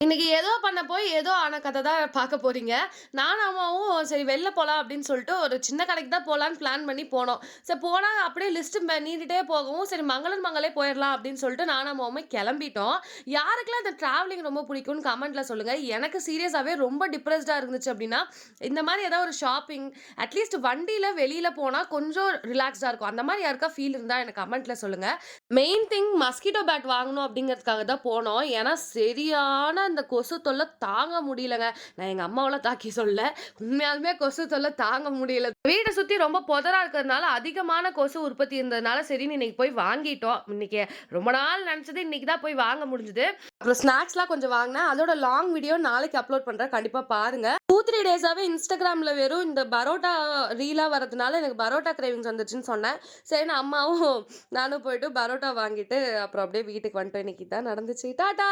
இன்னைக்கு ஏதோ பண்ண போய் ஏதோ ஆன கதை தான் பார்க்க போறீங்க. நானும் அம்மாவும் சரி வெளில போலாம் அப்படின்னு சொல்லிட்டு ஒரு சின்ன கடைக்கு தான் போலான்னு பிளான் பண்ணி போனோம். சரி போனா அப்படியே லிஸ்ட் நீண்டுட்டே போகவும், சரி மங்களன் மங்களே போயிரலாம் அப்படின்னு சொல்லிட்டு நானும் அம்மாவுமே கிளம்பிட்டோம். யாருக்கெல்லாம் இந்த டிராவலிங் ரொம்ப பிடிக்கும்னு கமெண்ட்ல சொல்லுங்க. எனக்கு சீரியஸாவே ரொம்ப டிப்ரஸ்டா இருந்துச்சு அப்படின்னா, இந்த மாரி ஏதாவது ஒரு ஷாப்பிங் அட்லீஸ்ட் வண்டியில வெளியில போனா கொஞ்சம் ரிலாக்ஸ்டா இருக்கும். அந்த மாரி யாருக்கா ஃபீல் இருந்தா எனக்கு கமெண்ட்ல சொல்லுங்க. மெயின் திங் மஸ்கிட்டோ பேட் வாங்கணும் அப்படிங்கிறதுக்காக தான் போனோம். ஏன்னா, சரியான அந்த கொசு தொல்ல தாங்க முடியலங்க. நான் எங்க அம்மாவெல்லாம் தாக்கி சொல்லல. உண்மையாலுமே கொசு தொல்ல தாங்க முடியல. வீட சுத்தி ரொம்ப புதரா இருக்கிறதுனால, அதிகமான கொசு உற்பத்தி இருந்ததுனால, சரின்னு இன்னைக்கு போய் வாங்கிட்டோம். இன்னைக்கு ரொம்ப நாள் நெனச்சது இன்னைக்கு தான் போய் வாங்க முடிஞ்சது. அப்புறம் ஸ்நாக்ஸ்லாம் கொஞ்சம் வாங்குனேன். அதோட லாங் வீடியோ நாளைக்கு அப்லோட் பண்றேன். கண்டிப்பா பாருங்க. 2, 3 டேஸாவே Instagramல வெறும் இந்த பரோட்டா ரீலா வரதுனால எனக்கு பரோட்டா கிரேவிங்ஸ் வந்துருச்சுன்னு சொன்னேன். சரின்னு அம்மாவும் நானும் போயிட்டு பரோட்டா வாங்கிட்டு, அப்புறம் அப்படியே வீட்டுக்கு வந்துட்டோம். இன்னைக்கு இதான் நடந்துச்சு. டாடா!